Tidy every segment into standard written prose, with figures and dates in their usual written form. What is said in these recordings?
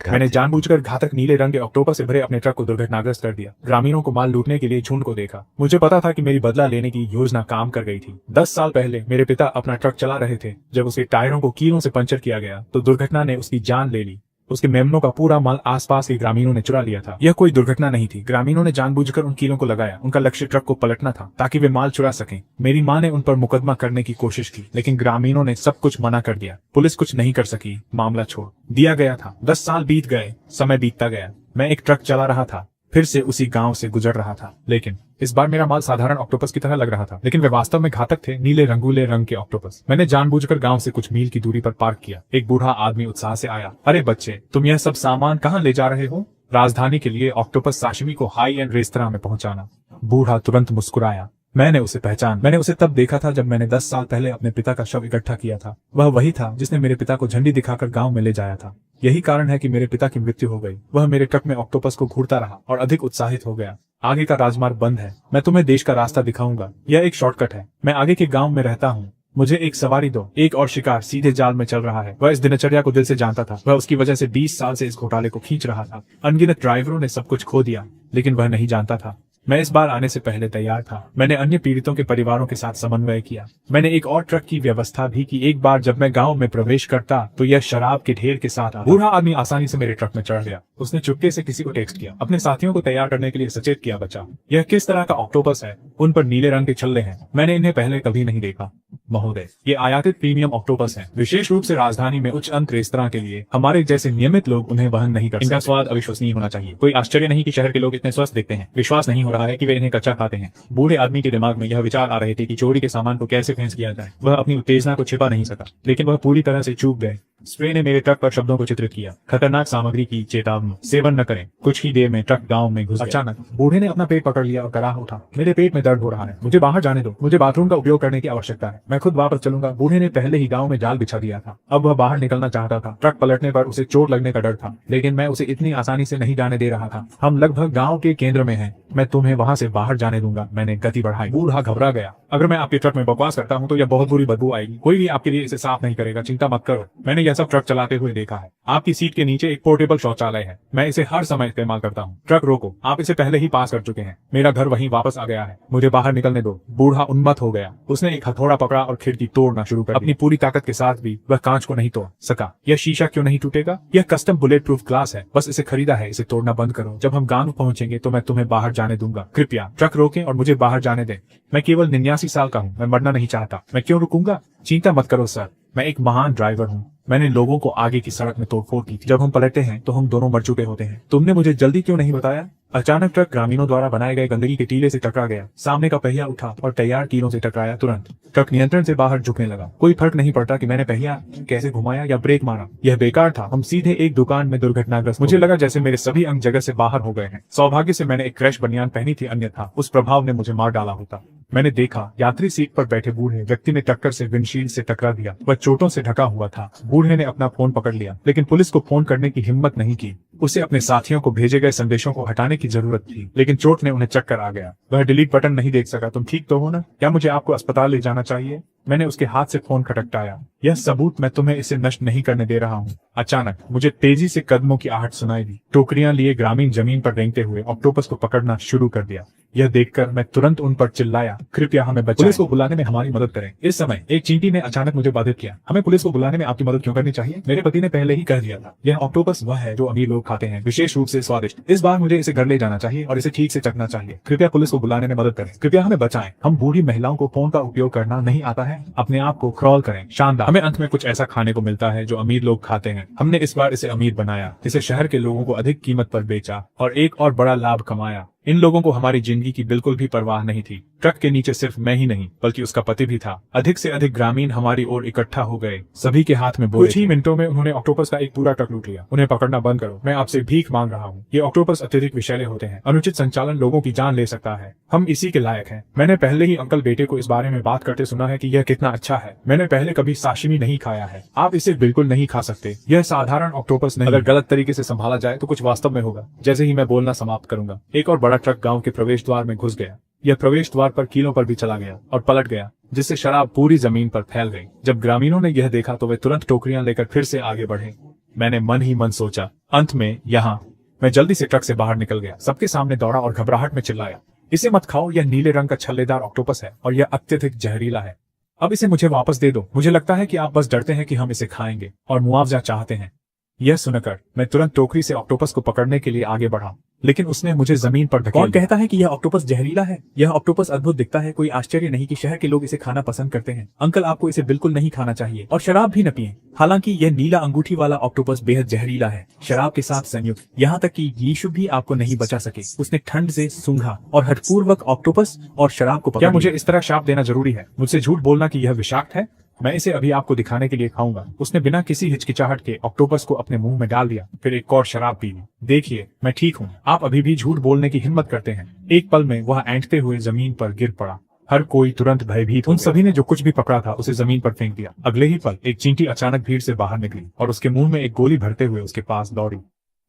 मैंने जानबूझकर घातक नीले रंग के ऑक्टोपस से भरे अपने ट्रक को दुर्घटनाग्रस्त कर दिया। ग्रामीणों को माल लूटने के लिए झुंड को देखा। मुझे पता था कि मेरी बदला लेने की योजना काम कर गई थी। 10 साल पहले मेरे पिता अपना ट्रक चला रहे थे। जब उसके टायरों को कीलों से पंचर किया गया तो दुर्घटना ने उसकी जान ले ली। उसके मेमनों का पूरा माल आसपास के ग्रामीणों ने चुरा लिया था। यह कोई दुर्घटना नहीं थी। ग्रामीणों ने जानबूझकर उन कीलों को लगाया। उनका लक्ष्य ट्रक को पलटना था ताकि वे माल चुरा सकें। मेरी मां ने उन पर मुकदमा करने की कोशिश की, लेकिन ग्रामीणों ने सब कुछ मना कर दिया। पुलिस कुछ नहीं कर सकी। मामला छोड़ दिया गया था। 10 साल बीत गए। समय बीतता गया। मैं एक ट्रक चला रहा था, फिर से उसी गांव से गुजर रहा था। लेकिन इस बार मेरा माल साधारण ऑक्टोपस की तरह लग रहा था, लेकिन वे वास्तव में घातक थे। नीले रंगूले रंग के ऑक्टोपस। मैंने जानबूझकर गांव से कुछ मील की दूरी पर पार्क किया। एक बूढ़ा आदमी उत्साह से आया। अरे बच्चे, तुम यह सब सामान कहाँ ले जा रहे हो? राजधानी के लिए ऑक्टोपस साशिमी को हाई एंड रेस्तरां में पहुंचाना। बूढ़ा तुरंत मुस्कुराया। मैंने उसे तब देखा था जब मैंने 10 साल पहले अपने पिता का शव इकट्ठा किया था। वह वही था जिसने मेरे पिता को झंडी दिखाकर गांव में ले जाया था। यही कारण है कि मेरे पिता की मृत्यु हो गई। वह मेरे ट्रक में ऑक्टोपस को घूरता रहा और अधिक उत्साहित हो गया। आगे का राजमार्ग बंद है। मैं तुम्हें देश का रास्ता दिखाऊंगा। यह एक शॉर्टकट है। मैं आगे के गांव में रहता हूँ। मुझे एक सवारी दो। एक और शिकार सीधे जाल में चल रहा है। वह इस दिनचर्या को दिल से जानता था। वह उसकी वजह से 20 साल से इस घोटाले को खींच रहा था। अनगिनत ड्राइवरों ने सब कुछ खो दिया, लेकिन वह नहीं जानता था मैं इस बार आने से पहले तैयार था। मैंने अन्य पीड़ितों के परिवारों के साथ समन्वय किया। मैंने एक और ट्रक की व्यवस्था भी की। एक बार जब मैं गांव में प्रवेश करता तो यह शराब के ढेर के साथ आता। बूढ़ा आदमी आसानी से मेरे ट्रक में चढ़ गया। उसने चुपके से किसी को टेक्स्ट किया, अपने साथियों को तैयार करने के लिए सचेत किया। बचा, यह किस तरह का ऑक्टोपस है? उन पर नीले रंग के छल्ले हैं। मैंने इन्हें पहले कभी नहीं देखा। महोदय, ये आयातित प्रीमियम ऑक्टोपस है, विशेष रूप से राजधानी में उच्च अंत रेस्तरां के लिए। हमारे जैसे नियमित लोग उन्हें वहन नहीं कर सकते। इनका स्वाद अविश्वसनीय होना चाहिए। कोई आश्चर्य नहीं कि शहर के लोग इतने स्वस्थ दिखते हैं। विश्वास नहीं हो रहा है कि वे इन्हें कच्चा खाते हैं। बूढ़े आदमी के दिमाग में यह विचार आ रहे थे कि चोरी के सामान को कैसे फेंस किया जाए। वह अपनी उत्तेजना को छिपा नहीं सका, लेकिन वह पूरी तरह से चूक गए। स्प्रे ने मेरे ट्रक पर शब्दों को चित्रित किया। खतरनाक सामग्री की चेतावनी, सेवन न करें। कुछ ही देर में ट्रक गांव में घुस गया। अचानक बूढ़े ने अपना पेट पकड़ लिया और कराह उठा। मेरे पेट में दर्द हो रहा है, मुझे बाहर जाने दो। मुझे बाथरूम का उपयोग करने की आवश्यकता है। मैं खुद वापस चलूंगा। बूढ़े ने पहले ही गांव में जाल बिछा दिया था। अब वह बाहर निकलना चाहता था। ट्रक पलटने पर उसे चोट लगने का डर था, लेकिन मैं उसे इतनी आसानी से नहीं जाने दे रहा था। हम लगभग गाँव के केंद्र में हैं। मैं तुम्हें वहां से बाहर जाने दूंगा। मैंने गति बढ़ाई। बूढ़ा घबरा गया। अगर मैं आपके ट्रक में बकवास करता हूँ तो यह बहुत बुरी बदबू आएगी। कोई भी आपके लिए इसे साफ नहीं करेगा। चिंता मत करो। मैंने यह सब ट्रक चलाते हुए देखा है। आपकी सीट के नीचे एक पोर्टेबल शौचालय है। मैं इसे हर समय इस्तेमाल करता हूँ। ट्रक रोको, आप इसे पहले ही पास कर चुके हैं। मेरा घर वहीं वापस आ गया है। मुझे बाहर निकलने दो। बूढ़ा उन्मत्त हो गया। उसने एक हथौड़ा पकड़ा और खिड़की तोड़ना शुरू कर दी। अपनी पूरी ताकत के साथ भी वह कांच को नहीं तोड़ सका। यह शीशा क्यों नहीं टूटेगा? यह कस्टम बुलेट प्रूफ ग्लास है। बस इसे खरीदा है। इसे तोड़ना बंद करो। जब हम गांव पहुंचेंगे तो मैं तुम्हें बाहर जाने दूंगा। कृपया ट्रक रोकें और मुझे बाहर जाने दें। मैं केवल 89 साल का हूँ। मैं मरना नहीं चाहता। मैं क्यों रुकूंगा? चिंता मत करो सर, मैं एक महान ड्राइवर हूँ। मैंने लोगों को आगे की सड़क में तोड़फोड़ की थी। जब हम पलटते हैं तो हम दोनों मर चुके होते हैं। तुमने मुझे जल्दी क्यों नहीं बताया? अचानक ट्रक ग्रामीणों द्वारा बनाए गए गंदगी के टीले से टकरा गया। सामने का पहिया उठा और तैयार कीलों से टकराया। तुरंत ट्रक नियंत्रण से बाहर झुकने लगा। कोई फर्क नहीं पड़ता कि मैंने पहिया कैसे घुमाया या ब्रेक मारा। यह बेकार था। हम सीधे एक दुकान में दुर्घटनाग्रस्त। मुझे लगा जैसे मेरे सभी अंग जगह से बाहर हो गए हैं। सौभाग्य से मैंने एक क्रैश बनियान पहनी थी, अन्यथा उस प्रभाव ने मुझे मार डाला होता। मैंने देखा यात्री सीट पर बैठे बूढ़े व्यक्ति ने टक्कर से विंडशील्ड से टकरा दिया। वह चोटों से ढका हुआ था। बूढ़े ने अपना फोन पकड़ लिया, लेकिन पुलिस को फोन करने की हिम्मत नहीं की। उसे अपने साथियों को भेजे गए संदेशों को हटाने की जरूरत थी, लेकिन चोट ने उन्हें चक्कर आ गया। वह डिलीट बटन नहीं देख सका। तुम ठीक तो हो ना? क्या मुझे आपको अस्पताल ले जाना चाहिए? मैंने उसके हाथ से फोन खटखटाया। यह सबूत, मैं तुम्हें इसे नष्ट नहीं करने दे रहा हूँ। अचानक मुझे तेजी से कदमों की आहट सुनाई दी। टोकरियां लिए ग्रामीण जमीन पर रेंगते हुए ऑक्टोपस को पकड़ना शुरू कर दिया। यह देखकर मैं तुरंत उन पर चिल्लाया, कृपया हमें बचाएं। पुलिस को बुलाने में हमारी मदद करें। इस समय एक चींटी ने अचानक मुझे बाधित किया। हमें पुलिस को बुलाने में आपकी मदद क्यों करनी चाहिए? मेरे पति ने पहले ही कह दिया था, यह ऑक्टोपस वह है जो अमीर लोग खाते हैं, विशेष रूप से स्वादिष्ट। इस बार मुझे इसे घर ले जाना चाहिए और इसे ठीक से चखना चाहिए। कृपया पुलिस को बुलाने में मदद करें। कृपया हमें बचाएं। हम बूढ़ी महिलाओं को फोन का उपयोग करना नहीं आता है। अपने आप को क्रॉल करें। शानदार। हमें अंत में कुछ ऐसा खाने को मिलता है जो अमीर लोग खाते हैं। हमने इस बार इसे अमीर बनाया, इसे शहर के लोगों को अधिक कीमत पर बेचा और एक और बड़ा लाभ कमाया। इन लोगों को हमारी जिंदगी की बिल्कुल भी परवाह नहीं थी। ट्रक के नीचे सिर्फ मैं ही नहीं बल्कि उसका पति भी था। अधिक से अधिक ग्रामीण हमारी ओर इकट्ठा हो गए। सभी के हाथ में बोले। कुछ ही मिनटों में उन्होंने ऑक्टोपस का एक पूरा ट्रक लूट लिया। उन्हें पकड़ना बंद करो। मैं आपसे भीख मांग रहा हूँ। ये ऑक्टोपस अत्यधिक विषैले होते हैं। अनुचित संचालन लोगों की जान ले सकता है। हम इसी के लायक हैं। मैंने पहले ही अंकल बेटे को इस बारे में बात करते सुना है कि यह कितना अच्छा है। मैंने पहले कभी साशिमी नहीं खाया है। आप इसे बिल्कुल नहीं खा सकते। यह साधारण ऑक्टोपस नहीं। अगर गलत तरीके से संभाला जाए तो कुछ वास्तव में होगा। जैसे ही मैं बोलना समाप्त करूंगा, एक और बड़ा ट्रक गाँव के प्रवेश द्वार में घुस गया। यह प्रवेश द्वार पर कीलों पर भी चला गया और पलट गया, जिससे शराब पूरी जमीन पर फैल गई। जब ग्रामीणों ने यह देखा तो वे तुरंत टोकरियां लेकर फिर से आगे बढ़े। मैंने मन ही मन सोचा। अंत में यहाँ मैं जल्दी से ट्रक से बाहर निकल गया, सबके सामने दौड़ा और घबराहट में चिल्लाया, इसे मत खाओ, यह नीले रंग का छल्लेदार ऑक्टोपस है और यह अत्यधिक जहरीला है। अब इसे मुझे वापस दे दो। मुझे लगता है कि आप बस डरते हैं कि हम इसे खाएंगे और मुआवजा चाहते हैं। यह सुनकर मैं तुरंत टोकरी से ऑक्टोपस को पकड़ने के लिए आगे बढ़ा, लेकिन उसने मुझे जमीन पर धकेल दिया। कौन कहता है कि यह ऑक्टोपस जहरीला है? यह ऑक्टोपस अद्भुत दिखता है, कोई आश्चर्य नहीं कि शहर के लोग इसे खाना पसंद करते हैं। अंकल, आपको इसे बिल्कुल नहीं खाना चाहिए और शराब भी न पिएं। हालांकि यह नीला अंगूठी वाला ऑक्टोपस बेहद जहरीला है, शराब के साथ संयुक्त। यहाँ तक कि यीशु भी आपको नहीं बचा सके। उसने ठंड से सूंघा और हठपूर्वक ऑक्टोपस और शराब को पकड़ क्या लिया। मुझे इस तरह शाप देना जरूरी है? मुझसे झूठ बोलना कि यह विषाक्त है? मैं इसे अभी आपको दिखाने के लिए खाऊंगा। उसने बिना किसी हिचकिचाहट के ऑक्टोपस को अपने मुंह में डाल दिया, फिर एक और शराब पी ली। देखिए, मैं ठीक हूँ। आप अभी भी झूठ बोलने की हिम्मत करते हैं। एक पल में वह ऐंठते हुए जमीन पर गिर पड़ा। हर कोई तुरंत भयभीत हो गया। उन सभी ने जो कुछ भी पकड़ा था उसे जमीन पर फेंक दिया। अगले ही पल एक चींटी अचानक भीड़ से बाहर निकली और उसके मुंह में एक गोली भरते हुए उसके पास दौड़ी।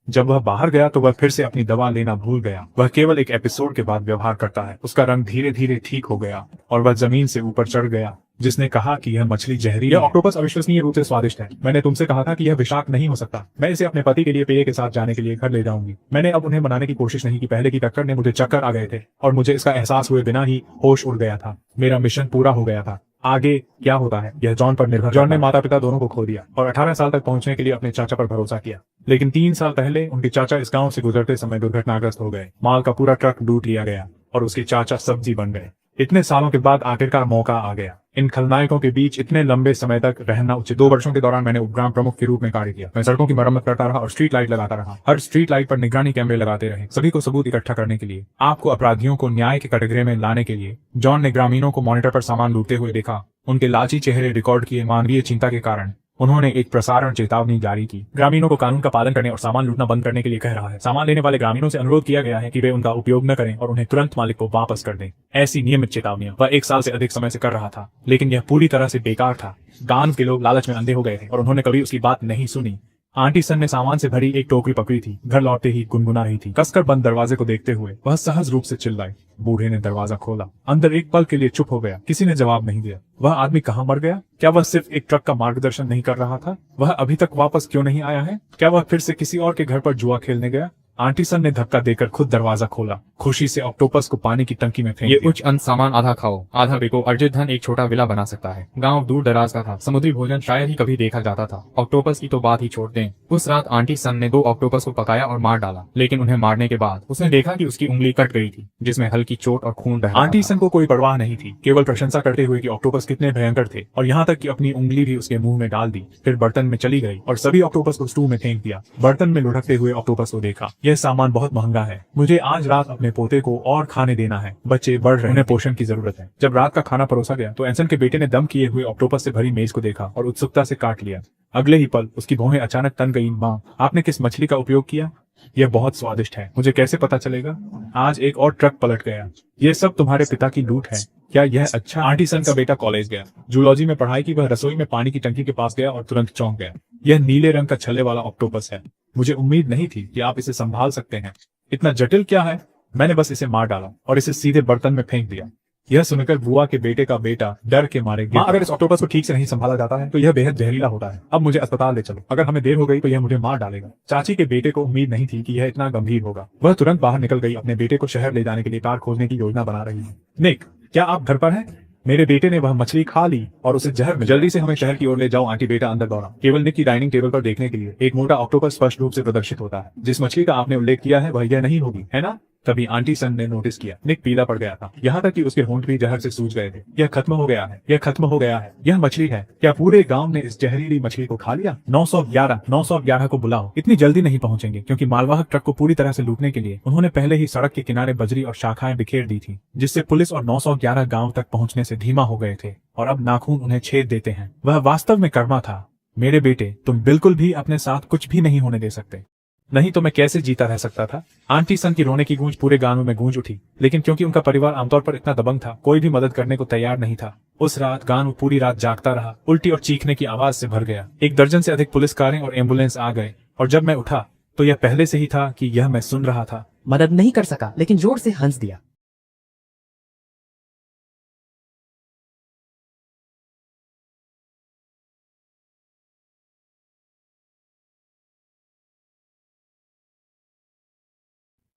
जब वह बाहर गया तो वह फिर से अपनी दवा लेना भूल गया। वह केवल एक एपिसोड के बाद व्यवहार करता है। उसका रंग धीरे धीरे ठीक हो गया और वह जमीन से ऊपर चढ़ गया। जिसने कहा कि यह मछली जहरीली है। यह ऑक्टोपस अविश्वसनीय रूप से स्वादिष्ट है। मैंने तुमसे कहा था कि यह विषाक्त नहीं हो सकता। मैं इसे अपने पति के लिए पेय के साथ जाने के लिए घर ले जाऊंगी। मैंने अब उन्हें मनाने की कोशिश नहीं की। पहले की टक्कर ने मुझे चक्कर आ गए थे और मुझे इसका एहसास हुए बिना ही होश उड़ गया था। मेरा मिशन पूरा हो गया था। आगे क्या होता है यह जॉन पर निर्भर। जॉन ने माता पिता दोनों को खो दिया और 18 साल तक पहुंचने के लिए अपने चाचा पर भरोसा किया। लेकिन 3 साल पहले उनके चाचा इस गांव से गुजरते समय दुर्घटनाग्रस्त हो गए। माल का पूरा ट्रक लूट लिया गया और उसके चाचा सब्जी बन गए। इतने सालों के बाद आखिरकार मौका आ गया। इन खलनायकों के बीच इतने लंबे समय तक रहना उचित। 2 वर्षों के दौरान मैंने उपग्राम प्रमुख के रूप में कार्य किया। मैं सड़कों की मरम्मत करता रहा और स्ट्रीट लाइट लगाता रहा। हर स्ट्रीट लाइट पर निगरानी कैमरे लगाते रहे, सभी को सबूत इकट्ठा करने के लिए, आपको अपराधियों को न्याय के कटघरे में लाने के लिए। जॉन ने ग्रामीणों को मॉनिटर पर सामान लूटते हुए देखा। उनके लालची चेहरे रिकॉर्ड किए। मानवीय चिंता के कारण उन्होंने एक प्रसारण चेतावनी जारी की। ग्रामीणों को कानून का पालन करने और सामान लूटना बंद करने के लिए कह रहा है। सामान लेने वाले ग्रामीणों से अनुरोध किया गया है कि वे उनका उपयोग न करें और उन्हें तुरंत मालिक को वापस कर दें। ऐसी नियमित चेतावनियां वह 1 साल से अधिक समय से कर रहा था, लेकिन यह पूरी तरह से बेकार था। गांव के लोग लालच में अंधे हो गए थे और उन्होंने कभी उसकी बात नहीं सुनी। आंटी सन ने सामान से भरी एक टोकरी पकड़ी थी। घर लौटते ही गुनगुना रही थी। कसकर बंद दरवाजे को देखते हुए वह सहज रूप से चिल्लाई। बूढ़े ने दरवाजा खोला। अंदर एक पल के लिए चुप हो गया। किसी ने जवाब नहीं दिया। वह आदमी कहाँ मर गया? क्या वह सिर्फ एक ट्रक का मार्गदर्शन नहीं कर रहा था? वह अभी तक वापस क्यों नहीं आया है? क्या वह फिर से किसी और के घर पर जुआ खेलने गया? आंटी सन ने धक्का देकर खुद दरवाजा खोला। खुशी से ऑक्टोपस को पानी की टंकी में फेंक ये दिया। उच्च अंत सामान आधा खाओ आधा बेको। अर्जित धन एक छोटा विला बना सकता है। गांव दूर दराज का था। समुद्री भोजन शायद ही कभी देखा जाता था। ऑक्टोपस की तो बात ही छोड़ दें। उस रात आंटी सन ने 2 ऑक्टोपस को पकाया और मार डाला, लेकिन उन्हें मारने के बाद उसने देखा कि उसकी उंगली कट गई थी, जिसमें हल्की चोट और खून बह रहा आंटी था। सन को कोई परवाह नहीं थी, केवल प्रशंसा करते हुए कि ऑक्टोपस कितने भयंकर थे, और यहाँ तक कि अपनी उंगली भी उसके मुंह में डाल दी। फिर बर्तन में चली गई और सभी ऑक्टोपस को स्टू में फेंक दिया। बर्तन में लुढ़कते हुए ऑक्टोपस को देखा। यह सामान बहुत महंगा है। मुझे आज रात अपने पोते को और खाने देना है। बच्चे बढ़ रहे हैं, उन्हें पोषण की जरूरत है। जब रात का खाना परोसा गया तो एंसन के बेटे ने दम किए हुए ऑक्टोपस से भरी मेज को देखा और उत्सुकता से काट लिया। अगले ही पल उसकी भौहें अचानक तन गई। माँ, आपने किस मछली का उपयोग किया? यह बहुत स्वादिष्ट है। मुझे कैसे पता चलेगा? आज एक और ट्रक पलट गया। ये सब तुम्हारे पिता की लूट है। क्या यह अच्छा? आंटी सन का बेटा कॉलेज गया, जूलॉजी में पढ़ाई की। वह रसोई में पानी की टंकी के पास गया और तुरंत चौंक गया। यह नीले रंग का छल्ले वाला ऑक्टोपस है। मुझे उम्मीद नहीं थी कि आप इसे संभाल सकते हैं। इतना जटिल क्या है? मैंने बस इसे मार डाला और इसे सीधे बर्तन में फेंक दिया। यह सुनकर बुआ के बेटे का बेटा डर के मारे गिर। अगर इस ऑक्टोपस को ठीक से नहीं संभाला जाता है तो यह बेहद जहरीला होता है। अब मुझे अस्पताल ले चलो। अगर हमें देर हो गई तो यह मुझे मार डालेगा। चाची के बेटे को उम्मीद नहीं थी कि यह इतना गंभीर होगा। वह तुरंत बाहर निकल गई, अपने बेटे को शहर ले जाने के लिए कार खोजने की योजना बना रही है। निक, क्या आप घर पर हैं? मेरे बेटे ने वह मछली खा ली और उसे जहर में। जल्दी से हमें शहर की ओर ले जाओ। आंटी बेटा अंदर दौड़ा। केवल निक की डाइनिंग टेबल पर देखने के लिए एक मोटा ऑक्टोपस स्पष्ट रूप से प्रदर्शित होता है। जिस मछली का आपने उल्लेख किया है वह यह नहीं होगी, है ना? तभी आंटी सन ने नोटिस किया। निक पीला पड़ गया था, यहाँ तक कि उसके होंठ भी जहर से सूज गए थे। यह खत्म हो गया है, यह खत्म हो गया है। यह मछली है। क्या पूरे गांव ने इस जहरीली मछली को खा लिया? 911 को बुलाओ। इतनी जल्दी नहीं पहुंचेंगे, क्योंकि मालवाहक ट्रक को पूरी तरह से लूटने के लिए उन्होंने पहले ही सड़क के किनारे बजरी और शाखाएं बिखेर दी थी, जिससे पुलिस और 911 गांव तक पहुंचने से धीमा हो गए थे। और अब नाखून उन्हें छेद देते हैं। वह वास्तव में कर्मा था। मेरे बेटे, तुम बिल्कुल भी अपने साथ कुछ भी नहीं होने दे सकते, नहीं तो मैं कैसे जीता रह सकता था? आंटी सन की रोने की गूंज पूरे गांव में गूंज उठी, लेकिन क्योंकि उनका परिवार आमतौर पर इतना दबंग था, कोई भी मदद करने को तैयार नहीं था। उस रात गांव पूरी रात जागता रहा। उल्टी और चीखने की आवाज से भर गया। 1 दर्जन से अधिक पुलिस कारें और एम्बुलेंस आ गए, और जब मैं उठा तो यह पहले से ही था कि यह मैं सुन रहा था। मदद नहीं कर सका, लेकिन जोर से हंस दिया।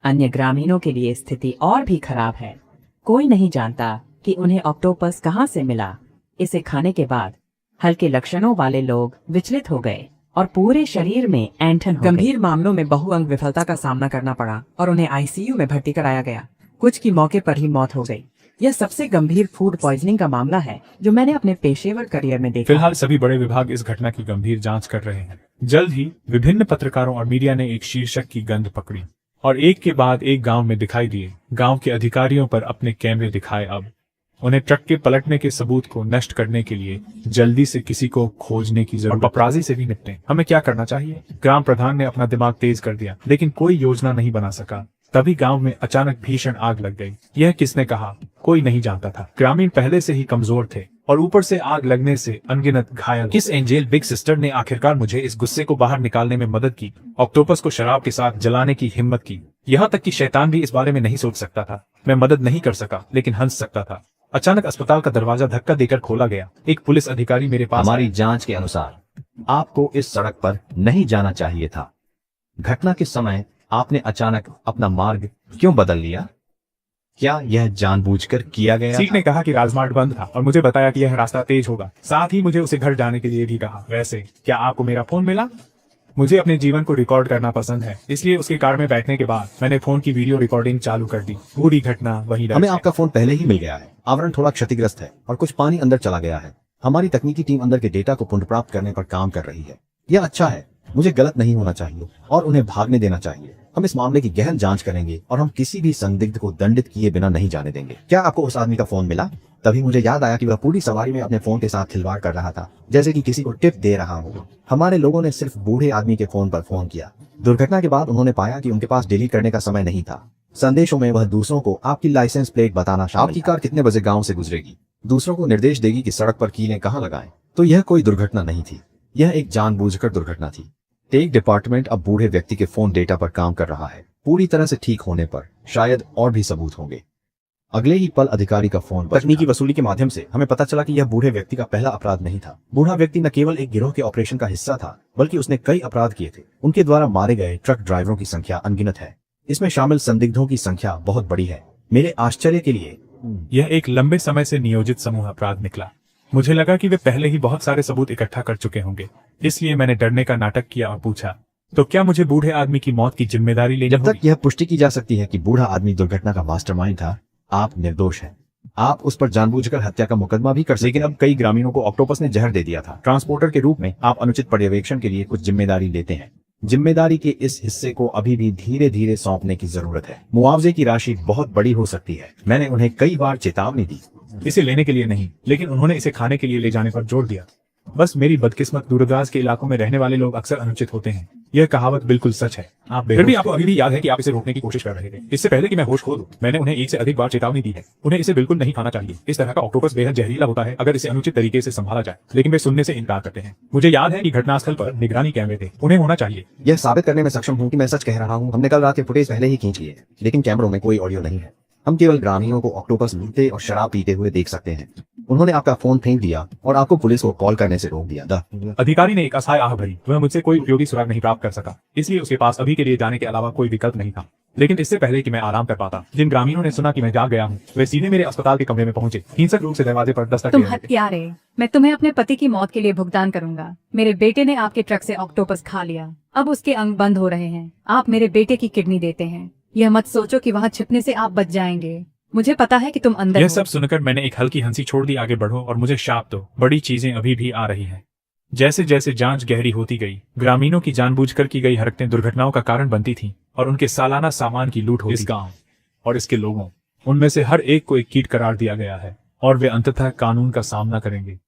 अन्य ग्रामीणों के लिए स्थिति और भी खराब है। कोई नहीं जानता कि उन्हें ऑक्टोपस कहां से मिला। इसे खाने के बाद हल्के लक्षणों वाले लोग विचलित हो गए और पूरे शरीर में ऐंठन हो गई। गंभीर मामलों में बहुअंग विफलता का सामना करना पड़ा और उन्हें आईसीयू में भर्ती कराया गया। कुछ की मौके पर ही मौत हो गई। यह सबसे गंभीर फूड पॉइजनिंग का मामला है जो मैंने अपने पेशेवर करियर में देखा। फिलहाल सभी बड़े विभाग इस घटना की गंभीर जांच कर रहे हैं। जल्द ही विभिन्न पत्रकारों और मीडिया ने एक शीर्षक की गंध पकड़ी और एक के बाद एक गांव में दिखाई दिए। गांव के अधिकारियों पर अपने कैमरे दिखाए। अब उन्हें ट्रक के पलटने के सबूत को नष्ट करने के लिए जल्दी से किसी को खोजने की जरूरत। और पपराजी से भी निपटें। हमें क्या करना चाहिए? ग्राम प्रधान ने अपना दिमाग तेज कर दिया, लेकिन कोई योजना नहीं बना सका। तभी गांव में अचानक भीषण आग लग गई। यह किसने कहा? कोई नहीं जानता था। ग्रामीण पहले से ही कमजोर थे और ऊपर से आग लगने से अनगिनत घायल। किस एंजेल बिग सिस्टर ने आखिरकार मुझे इस गुस्से को बाहर निकालने में मदद की, ऑक्टोपस को शराब के साथ जलाने की हिम्मत की। यहाँ तक कि शैतान भी इस बारे में नहीं सोच सकता था। मैं मदद नहीं कर सका, लेकिन हंस सकता था। अचानक अस्पताल का दरवाजा धक्का देकर खोला गया। एक पुलिस अधिकारी मेरे पास हमारी जांच के अनुसार आपको इस सड़क पर नहीं जाना चाहिए था। घटना के समय आपने अचानक अपना मार्ग क्यों बदल लिया? क्या यह जानबूझकर किया गया सीख था? ने कहा कि राजमार्ग बंद था और मुझे बताया कि यह रास्ता तेज होगा। साथ ही मुझे उसे घर जाने के लिए भी कहा। वैसे क्या आपको मेरा फोन मिला? मुझे अपने जीवन को रिकॉर्ड करना पसंद है, इसलिए उसके कार में बैठने के बाद मैंने फोन की वीडियो रिकॉर्डिंग चालू कर दी। पूरी घटना वही हमें आपका फोन पहले ही मिल गया है। आवरण थोड़ा क्षतिग्रस्त है और कुछ पानी अंदर चला गया है। हमारी तकनीकी टीम अंदर के डेटा को पुनर्प्राप्त करने पर काम कर रही है। यह अच्छा है। मुझे गलत नहीं होना चाहिए और उन्हें भागने देना चाहिए। हम इस मामले की गहन जांच करेंगे और हम किसी भी संदिग्ध को दंडित किए बिना नहीं जाने देंगे। क्या आपको उस आदमी का फोन मिला? तभी मुझे याद आया कि वह पूरी सवारी में अपने फोन के साथ खिलवाड़ कर रहा था, जैसे कि किसी को टिप दे रहा हो। हमारे लोगों ने सिर्फ बूढ़े आदमी के फोन पर फोन किया। दुर्घटना के बाद उन्होंने पाया कि उनके पास डिलीट करने का समय नहीं था। संदेशों में वह दूसरों को आपकी लाइसेंस प्लेट बताना शामिल। आपकी कार कितने बजे गाँव से गुजरेगी? दूसरों को निर्देश देगी कि सड़क पर कीलें कहाँ लगाएं। तो यह कोई दुर्घटना नहीं थी, यह एक जानबूझकर दुर्घटना थी। टेक डिपार्टमेंट अब बूढ़े व्यक्ति के फोन डेटा पर काम कर रहा है। पूरी तरह से ठीक होने पर शायद और भी सबूत होंगे। अगले ही पल अधिकारी का फोन बजा। तकनीकी वसूली के माध्यम से हमें पता चला कि यह बूढ़े व्यक्ति का पहला अपराध नहीं था। बूढ़ा व्यक्ति न केवल एक गिरोह के ऑपरेशन का हिस्सा था, बल्कि उसने कई अपराध किए थे। उनके द्वारा मारे गए ट्रक ड्राइवरों की संख्या अनगिनत है। इसमें शामिल संदिग्धों की संख्या बहुत बड़ी है। मेरे आश्चर्य के लिए यह एक लंबे समय से नियोजित समूह अपराध निकला। मुझे लगा कि वे पहले ही बहुत सारे सबूत इकट्ठा कर चुके होंगे, इसलिए मैंने डरने का नाटक किया और पूछा, तो क्या मुझे बूढ़े आदमी की मौत की जिम्मेदारी लेनी जब होगी? तक यह पुष्टि की जा सकती है कि बूढ़ा आदमी दुर्घटना का मास्टरमाइंड था, आप निर्दोष हैं। आप उस पर जानबूझकर हत्या का मुकदमा भी कर सकते। लेकिन अब कई ग्रामीणों को ऑक्टोपस ने जहर दे दिया था। ट्रांसपोर्टर के रूप में आप अनुचित पर्यवेक्षण के लिए कुछ जिम्मेदारी लेते हैं। जिम्मेदारी के इस हिस्से को अभी भी धीरे धीरे सौंपने की जरूरत है। मुआवजे की राशि बहुत बड़ी हो सकती है। मैंने उन्हें कई बार चेतावनी दी। इसे लेने के लिए नहीं, लेकिन उन्होंने इसे खाने के लिए ले जाने पर जोर दिया। बस मेरी बदकिस्मत, दूरदराज के इलाकों में रहने वाले लोग अक्सर अनुचित होते हैं। यह कहावत बिल्कुल सच है। आप फिर भी आपको अभी भी याद है कि आप इसे रोकने की कोशिश कर रहे थे। इससे पहले कि मैं होश खो दूं, मैंने उन्हें एक से अधिक बार चेतावनी दी है। उन्हें इसे बिल्कुल नहीं खाना चाहिए। इस तरह का ऑक्टोपस बेहद जहरीला होता है अगर इसे अनुचित तरीके से संभाला जाए, लेकिन वे सुनने से इनकार करते हैं। मुझे याद है कि घटनास्थल पर निगरानी कैमरे थे। उन्हें होना चाहिए। यह साबित करने में सक्षम हूँ कि मैं सच कह रहा हूँ। हमने कल रात के फुटेज पहले ही खींच लिए, लेकिन कैमरों में कोई ऑडियो नहीं है। हम केवल ग्रामीणों को ऑक्टोपस लूटते और शराब पीते हुए देख सकते हैं। उन्होंने आपका फोन फेंक दिया और आपको पुलिस को कॉल करने से रोक दिया। अधिकारी ने एक असहाय आह भरी। वह मुझसे कोई उपयोगी सुराग नहीं प्राप्त कर सका, इसलिए उसके पास अभी के लिए जाने के अलावा कोई विकल्प नहीं था। लेकिन इससे पहले कि मैं आराम कर पाता, जिन ग्रामीणों ने सुना कि मैं जाग गया हूँ, वे सीधे मेरे अस्पताल के कमरे में पहुंचे। हिंसक रूप से दरवाजे पर दस्तक तुम दे रहे थे। हत्यारे, मैं तुम्हें अपने पति की मौत के लिए भुगतान करूंगा। मेरे बेटे ने आपके ट्रक से ऑक्टोपस खा लिया। अब उसके अंग बंद हो रहे हैं। आप मेरे बेटे की किडनी देते हैं। यह मत सोचो कि वहाँ छिपने से आप बच जाएंगे। मुझे पता है कि तुम अंदर यह हो। सब सुनकर मैंने एक हल्की हंसी छोड़ दी। आगे बढ़ो और मुझे शाप दो। बड़ी चीजें अभी भी आ रही हैं। जैसे जैसे जांच गहरी होती गई, ग्रामीणों की जानबूझकर की गई हरकतें दुर्घटनाओं का कारण बनती थीं और उनके सालाना सामान की लूट होती। इस गांव और इसके लोगों, उनमें से हर एक को एक कीट करार दिया गया है और वे अंततः कानून का सामना करेंगे,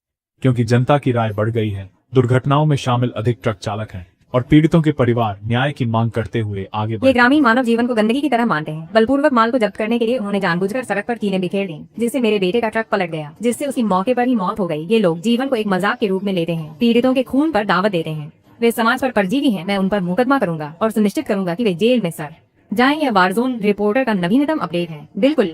क्योंकि जनता की राय बढ़ गई है। दुर्घटनाओं में शामिल अधिक ट्रक चालक हैं और पीड़ितों के परिवार न्याय की मांग करते हुए आगे ये बढ़े। ग्रामीण मानव जीवन को गंदगी की तरह मानते हैं। बलपूर्वक माल को जब्त करने के लिए उन्होंने जानबूझकर सड़क पर कीलें बिखेर दी, जिससे मेरे बेटे का ट्रक पलट गया, जिससे उसकी मौके पर ही मौत हो गई। ये लोग जीवन को एक मजाक के रूप में लेते हैं, पीड़ितों के खून पर दावत देते हैं। वे समाज पर परजीवी हैं। मैं उन पर मुकदमा करूंगा और सुनिश्चित करूंगा कि वे जेल में सर। जाएं, यह वारजोन रिपोर्टर का नवीनतम अपडेट है। बिल्कुल।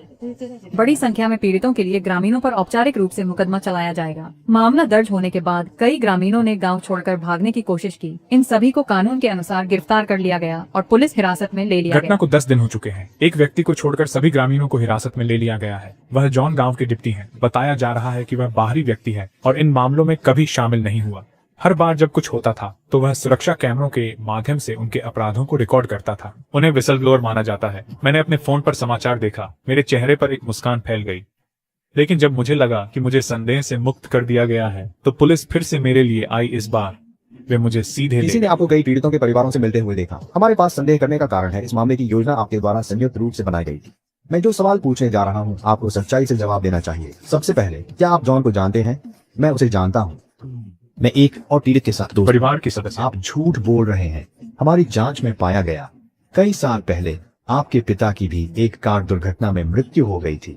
बड़ी संख्या में पीड़ितों के लिए ग्रामीणों पर औपचारिक रूप से मुकदमा चलाया जाएगा। मामला दर्ज होने के बाद कई ग्रामीणों ने गांव छोड़कर भागने की कोशिश की। इन सभी को कानून के अनुसार गिरफ्तार कर लिया गया और पुलिस हिरासत में ले लिया घटना गया। को 10 दिन हो चुके हैं। एक व्यक्ति को छोड़कर सभी ग्रामीणों को हिरासत में ले लिया गया है। वह जॉन गांव के डिप्टी हैं। बताया जा रहा है कि वह बाहरी व्यक्ति है और इन मामलों में कभी शामिल नहीं हुआ। हर बार जब कुछ होता था तो वह सुरक्षा कैमरों के माध्यम से उनके अपराधों को रिकॉर्ड करता था। उन्हें विसल ब्लोअर माना जाता है। मैंने अपने फोन पर समाचार देखा। मेरे चेहरे पर एक मुस्कान फैल गई। लेकिन जब मुझे लगा कि मुझे संदेह से मुक्त कर दिया गया है तो पुलिस फिर से मेरे लिए आई। इस बार वे मुझे सीधे किसी ने आपको कई पीड़ितों के परिवारों से मिलते हुए देखा। हमारे पास संदेह करने का कारण है, इस मामले की योजना आपके द्वारा संयुक्त रूप से बनाई गई थी। मैं जो सवाल पूछने जा रहा हूँ आपको सच्चाई से जवाब देना चाहिए। सबसे पहले, क्या आप जॉन को जानते हैं? मैं उसे जानता हूँ। मैं एक और पीड़ित के साथ दोस्त। परिवार के सदस्य। आप झूठ बोल रहे हैं। हमारी जांच में पाया गया कई साल पहले आपके पिता की भी एक कार दुर्घटना में मृत्यु हो गई थी।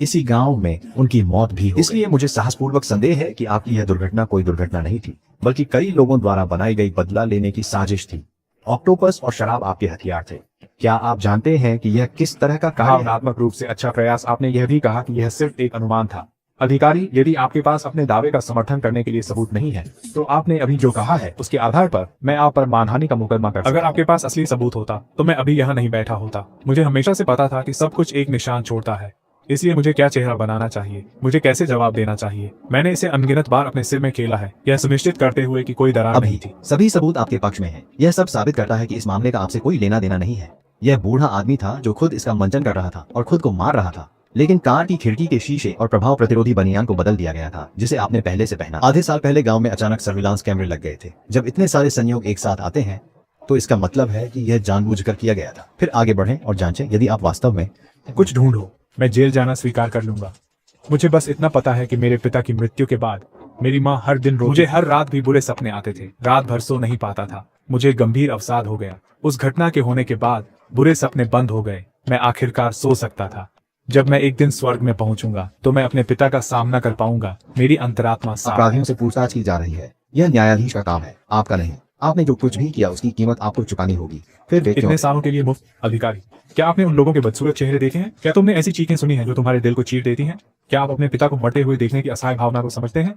इसी गांव में उनकी मौत भी हो इसलिए मुझे साहसपूर्वक संदेह है कि आपकी यह दुर्घटना कोई दुर्घटना नहीं थी, बल्कि कई लोगों द्वारा बनाई गई बदला लेने की साजिश थी। ऑक्टोपस और शराब आपके हथियार थे। क्या आप जानते हैं कि यह किस तरह का कार्य है? भावनात्मक रूप से अच्छा प्रयास। आपने यह भी कहा कि यह सिर्फ एक अनुमान था। अधिकारी, यदि आपके पास अपने दावे का समर्थन करने के लिए सबूत नहीं है तो आपने अभी जो कहा है उसके आधार पर मैं आप पर मानहानि का मुकदमा कर सकता हूं। अगर आपके पास असली सबूत होता तो मैं अभी यहाँ नहीं बैठा होता। मुझे हमेशा से पता था कि सब कुछ एक निशान छोड़ता है, इसलिए मुझे क्या चेहरा बनाना चाहिए, मुझे कैसे जवाब देना चाहिए। मैंने इसे अनगिनत बार अपने सिर में खेला है, यह सुनिश्चित करते हुए कि कोई दरार नहीं थी। सभी सबूत आपके पक्ष में है। यह सब साबित करता है कि इस मामले का आपसे कोई लेना देना नहीं है। यह बूढ़ा आदमी था जो खुद इसका मंचन कर रहा था और खुद को मार रहा था। लेकिन कार की खिड़की के शीशे और प्रभाव प्रतिरोधी बनियान को बदल दिया गया था जिसे आपने पहले से पहना। आधे साल पहले गांव में अचानक सर्विलांस कैमरे लग गए थे। जब इतने सारे संयोग एक साथ आते हैं तो इसका मतलब है कि यह जानबूझकर किया गया था। फिर आगे बढ़ें और जांचें यदि आप वास्तव में कुछ ढूंढो। मैं जेल जाना स्वीकार कर लूंगा। मुझे बस इतना पता है कि मेरे पिता की मृत्यु के बाद मेरी माँ हर दिन रोती। मुझे हर रात भी बुरे सपने आते थे। रात भर सो नहीं पाता था। मुझे गंभीर अवसाद हो गया। उस घटना के होने के बाद बुरे सपने बंद हो गए। मैं आखिरकार सो सकता था। जब मैं एक दिन स्वर्ग में पहुंचूंगा तो मैं अपने पिता का सामना कर पाऊंगा। मेरी अंतरात्मा साफ है। अपराधियों से पूछताछ की जा रही है। यह न्यायाधीश का काम है, आपका नहीं। आपने जो कुछ भी किया उसकी कीमत आपको चुकानी होगी। फिर वे क्यों? इतने सालों के लिए मुफ्त। अधिकारी, क्या आपने उन लोगों के बदसूरत चेहरे देखे हैं? क्या तुमने ऐसी चीखें सुनी हैं जो तुम्हारे दिल को चीर देती हैं? क्या आप अपने पिता को मरते हुए देखने की असहाय भावना को समझते हैं?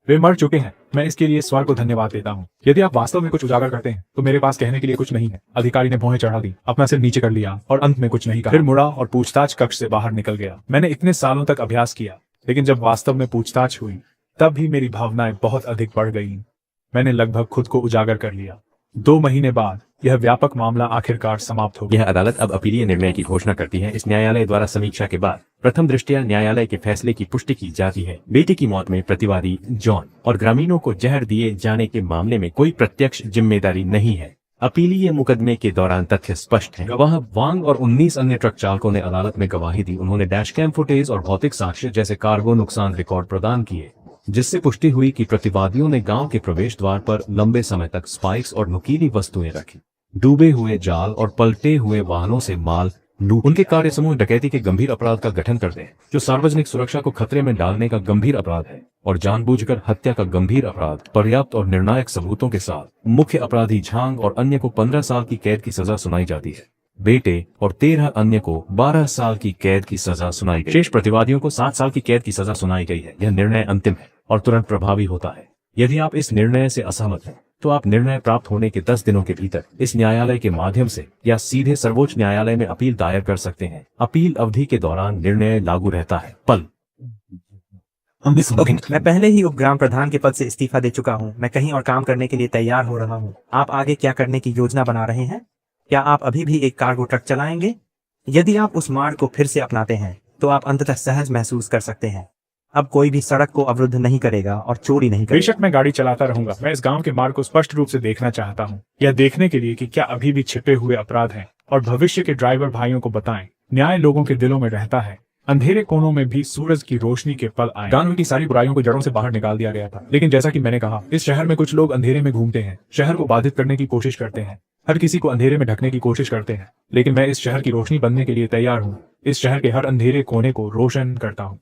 वे मर चुके हैं। मैं इसके लिए ईश्वर को धन्यवाद देता हूँ। यदि आप वास्तव में कुछ उजागर करते हैं तो मेरे पास कहने के लिए कुछ नहीं है। अधिकारी ने भौहें चढ़ा दी, अपना सिर नीचे कर लिया और अंत में कुछ नहीं कहा। फिर मुड़ा और पूछताछ कक्ष से बाहर निकल गया। मैंने इतने सालों तक अभ्यास किया, लेकिन जब वास्तव में पूछताछ हुई तब भी मेरी भावनाएं बहुत अधिक बढ़ गई। मैंने लगभग खुद को उजागर कर लिया। 2 महीने बाद यह व्यापक मामला आखिरकार समाप्त हो गया। यह अदालत अब अपीलीय निर्णय की घोषणा करती है। इस न्यायालय द्वारा समीक्षा के बाद प्रथम दृष्टया न्यायालय के फैसले की पुष्टि की जाती है। बेटे की मौत में प्रतिवादी जॉन और ग्रामीणों को जहर दिए जाने के मामले में कोई प्रत्यक्ष जिम्मेदारी नहीं है। अपीलीय मुकदमे के दौरान तथ्य स्पष्ट है। गवाह वांग और 19 अन्य ट्रक चालकों ने अदालत में गवाही दी। उन्होंने डैश कैम फुटेज और भौतिक साक्ष्य जैसे कार्गो नुकसान रिकॉर्ड प्रदान किए, जिससे पुष्टि हुई कि प्रतिवादियों ने गांव के प्रवेश द्वार पर लंबे समय तक स्पाइक्स और नुकीली वस्तुएं रखी। डूबे हुए जाल और पलटे हुए वाहनों से माल लूट। उनके कार्य समूह डकैती के गंभीर अपराध का गठन करते हैं, जो सार्वजनिक सुरक्षा को खतरे में डालने का गंभीर अपराध है, और जानबूझकर हत्या का गंभीर अपराध। पर्याप्त और निर्णायक सबूतों के साथ मुख्य अपराधी झांग और अन्य को 15 साल की कैद की सजा सुनाई जाती है। बेटे और 13 अन्य को 12 साल की कैद की सजा सुनाई गई। शेष प्रतिवादियों को 7 साल की कैद की सजा सुनाई गई है। यह निर्णय अंतिम है और तुरंत प्रभावी होता है। यदि आप इस निर्णय से असहमत हैं तो आप निर्णय प्राप्त होने के 10 दिनों के भीतर इस न्यायालय के माध्यम से या सीधे सर्वोच्च न्यायालय में अपील दायर कर सकते हैं। अपील अवधि के दौरान निर्णय लागू रहता है। पल मैं पहले ही उपग्राम प्रधान के पद से इस्तीफा दे चुका हूं। मैं कहीं और काम करने के लिए तैयार हो रहा हूं। आप आगे क्या करने की योजना बना रहे हैं? क्या आप अभी भी एक कार्गो ट्रक चलाएंगे? यदि आप उस मार्ग को फिर से अपनाते हैं तो आप अंततः सहज महसूस कर सकते हैं। अब कोई भी सड़क को अवरुद्ध नहीं करेगा और चोरी नहीं करेगा। बेशक मैं गाड़ी चलाता रहूंगा। मैं इस गांव के मार्ग को स्पष्ट रूप से देखना चाहता हूं, यह देखने के लिए कि क्या अभी भी छिपे हुए अपराध हैं, और भविष्य के ड्राइवर भाइयों को बताएं। न्याय लोगों के दिलों में रहता है। अंधेरे कोनों में भी सूरज की रोशनी के पल आए। गांव की सारी बुराइयों को जड़ों से बाहर निकाल दिया गया था। लेकिन जैसा कि मैंने कहा, इस शहर में कुछ लोग अंधेरे में घूमते हैं, शहर को बाधित करने की कोशिश करते हैं, हर किसी को अंधेरे में ढकने की कोशिश करते हैं। लेकिन मैं इस शहर की रोशनी बनने के लिए तैयार हूँ। इस शहर के हर अंधेरे कोने को रोशन करता हूँ।